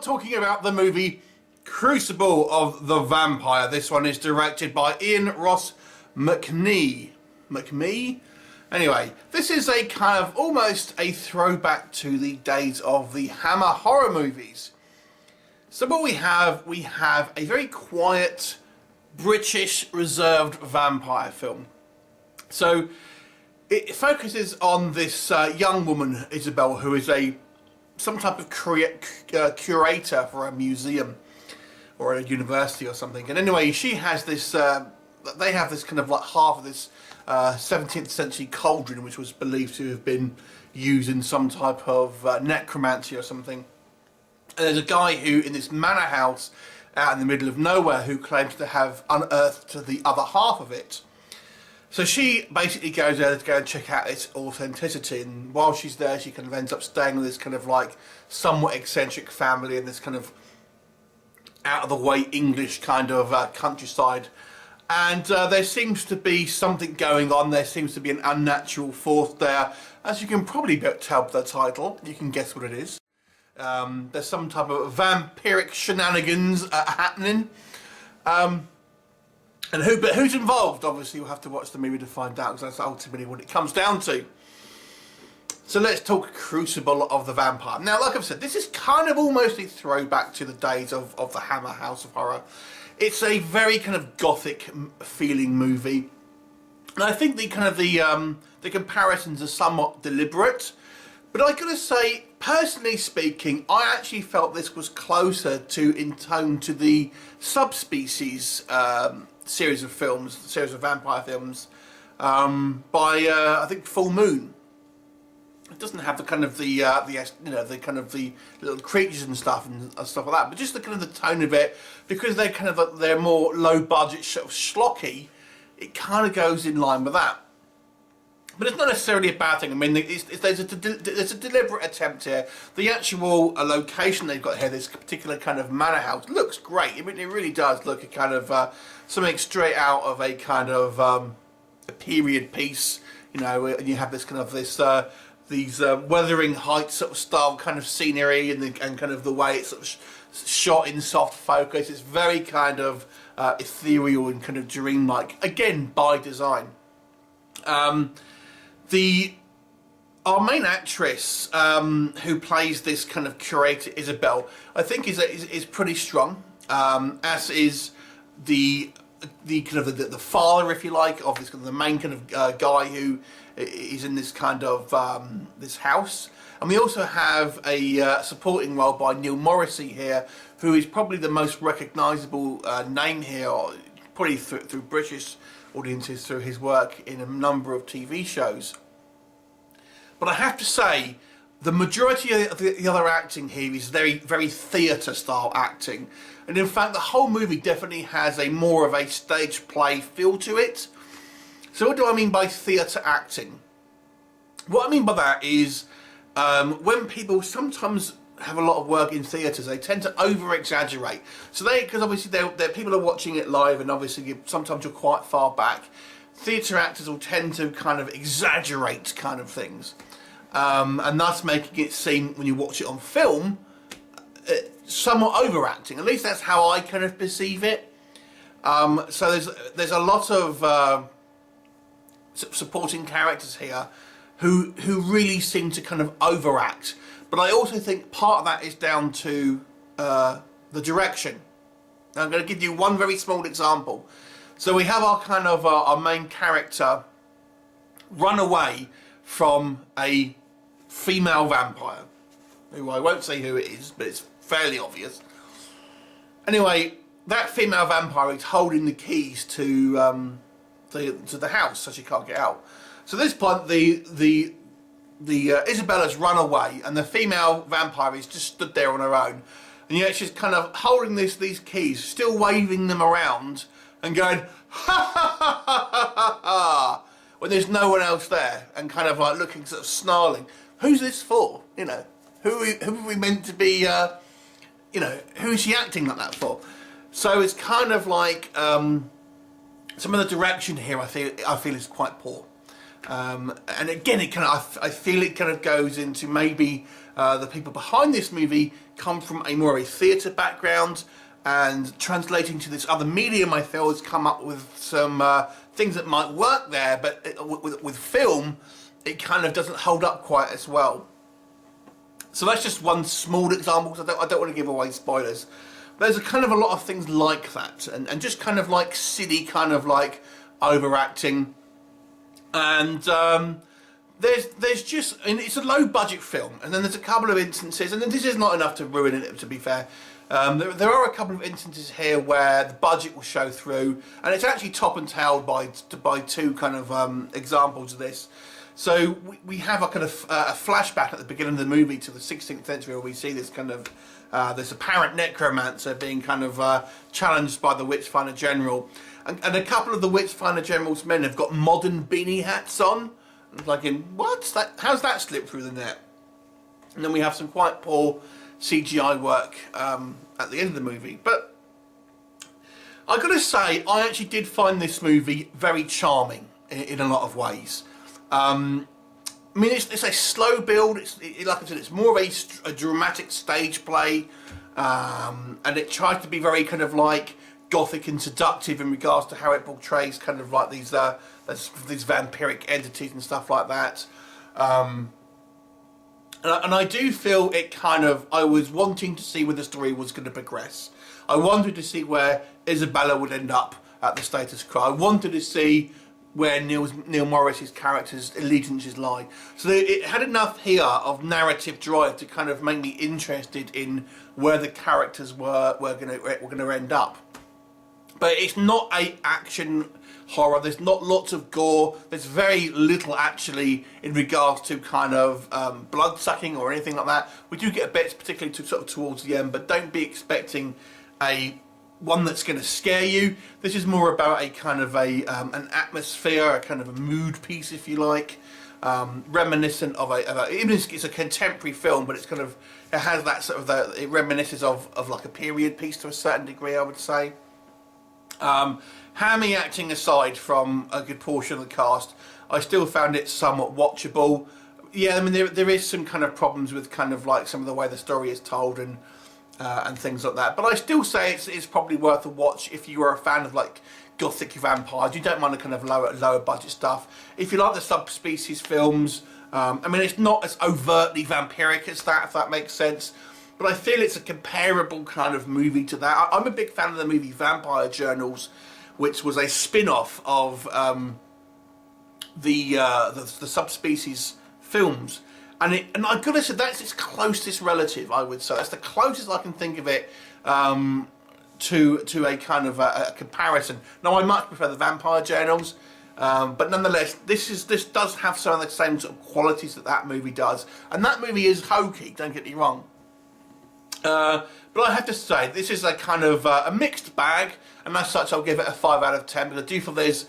talking about the movie Crucible of the Vampire. This one is directed by Ross-McNamee. Anyway, this is a kind of almost a throwback to the days of the Hammer horror movies. So what we have a very quiet, British reserved vampire film. So it focuses on this young woman, Isabelle, who is some type of curator for a museum or a university or something. And anyway, she has this, they have this kind of like half of this 17th century cauldron, which was believed to have been used in some type of necromancy or something. And there's a guy who, in this manor house out in the middle of nowhere, who claims to have unearthed the other half of it. So she basically goes there to go and check out its authenticity, and while she's there she kind of ends up staying with this kind of like somewhat eccentric family in this kind of out of the way English kind of countryside. And there seems to be something going on. There seems to be an unnatural force there. As you can probably tell by the title, you can guess what it is. There's some type of vampiric shenanigans happening. And who's involved? Obviously, you'll have to watch the movie to find out, because that's ultimately what it comes down to. So let's talk Crucible of the Vampire. Now, like I've said, this is kind of almost a throwback to the days of the Hammer House of Horror. It's a very kind of gothic feeling movie, and I think the comparisons are somewhat deliberate. But I gotta say, personally speaking, I actually felt this was closer in tone to the Subspecies series of vampire films by I think Full Moon. It doesn't have the kind of the little creatures and stuff like that, but just the kind of the tone of it, because they're more low budget, sort of schlocky. It kind of goes in line with that. But it's not necessarily a bad thing. I mean, there's a deliberate attempt here. The actual location they've got here, this particular kind of manor house, looks great. I mean, it really does look a kind of something straight out of a kind of a period piece. You know, and you have this kind of these Wuthering Heights sort of style kind of scenery, and kind of the way it's sort of shot in soft focus. It's very kind of ethereal and kind of dreamlike. Again, by design. Our main actress, who plays this kind of curator, Isabelle, I think is pretty strong. As is the kind of the father, if you like, of this kind of the main kind of guy who is in this kind of this house. And we also have a supporting role by Neil Morrissey here, who is probably the most recognisable name here, probably through British audiences, through his work in a number of TV shows. But I have to say, the majority of the other acting here is very, very theatre style acting. And in fact, the whole movie definitely has more of a stage play feel to it. So what do I mean by theatre acting? What I mean by that is when people sometimes have a lot of work in theatres, they tend to over-exaggerate. So because obviously people are watching it live, and obviously sometimes you're quite far back. Theatre actors will tend to kind of exaggerate kind of things, and thus making it seem, when you watch it on film, somewhat overacting. At least that's how I kind of perceive it. So there's a lot of supporting characters here who really seem to kind of overact. But I also think part of that is down to the direction. Now I'm going to give you one very small example. So we have our main character run away from a female vampire, who I won't say who it is, but it's fairly obvious. Anyway, that female vampire is holding the keys to the house, so she can't get out. So at this point, the Isabella's run away, and the female vampire is just stood there on her own, and yet she's kind of holding these keys, still waving them around and going ha ha ha ha ha ha, when there's no one else there, and kind of like looking sort of snarling. Who's this for? You know, who are we meant to be? You know, who is she acting like that for? So it's kind of like some of the direction here I feel is quite poor. And again, I feel it kind of goes into maybe the people behind this movie come from a more of a theatre background, and translating to this other medium, I feel, has come up with some things that might work there, but with film, it kind of doesn't hold up quite as well. So that's just one small example, because I don't want to give away spoilers. There's a kind of a lot of things like that, and just kind of like silly, kind of like overacting. And there's just, and it's a low budget film, and then there's a couple of instances, and then this is not enough to ruin it, to be fair. There are a couple of instances here where the budget will show through, and it's actually top and tailed by two kind of examples of this. So we have a kind of a flashback at the beginning of the movie to the 16th century, where we see this kind of this apparent necromancer being kind of challenged by the Witchfinder General, and a couple of the Witchfinder General's men have got modern beanie hats on. And like, what's that? How's that slipped through the net? And then we have some quite poor CGI work at the end of the movie. But I've got to say, I actually did find this movie very charming in a lot of ways. I mean, it's a slow build. Like I said, it's more of a dramatic stage play, and it tries to be very kind of like Gothic and seductive in regards to how it portrays kind of like these vampiric entities and stuff like that. And I do feel it kind of, I was wanting to see where the story was going to progress. I wanted to see where Isabelle would end up at the status quo. I wanted to see where Neil Morrissey's character's allegiances lie. So it had enough here of narrative drive to kind of make me interested in where the characters were going to end up. But it's not a action horror. There's not lots of gore. There's very little actually in regards to kind of blood sucking or anything like that. We do get bits, particularly towards the end, but don't be expecting one that's going to scare you. This is more about a kind of an atmosphere, a kind of a mood piece, if you like, reminiscent of even if it's a contemporary film, but it's kind of, it has that sort of it reminisces of like a period piece to a certain degree, I would say. Hammy acting aside from a good portion of the cast, I still found it somewhat watchable. Yeah, I mean there is some kind of problems with kind of like some of the way the story is told and things like that. But I still say it's probably worth a watch if you are a fan of like Gothic vampires. You don't mind the kind of lower budget stuff. If you like the subspecies films, I mean it's not as overtly vampiric as that, if that makes sense. But I feel it's a comparable kind of movie to that. I'm a big fan of the movie Vampire Journals, which was a spin-off of the subspecies films, and I've got to say that's its closest relative. I would say that's the closest I can think of it to a kind of a comparison. Now I much prefer the Vampire Journals, but nonetheless, this does have some of the same sort of qualities that movie does, and that movie is hokey. Don't get me wrong. But I have to say, this is a kind of a mixed bag, and as such, I'll give it a 5 out of 10. Because I do feel there's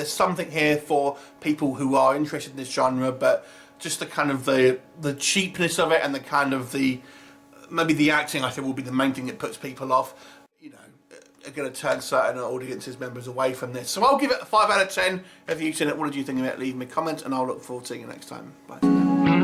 something here for people who are interested in this genre, but just the kind of the cheapness of it and the kind of maybe the acting, I think, will be the main thing that puts people off. You know, are going to turn certain audiences members away from this. So I'll give it a 5 out of 10. If you've seen it, what did you think of it? Leave me a comment, and I'll look forward to seeing you next time. Bye.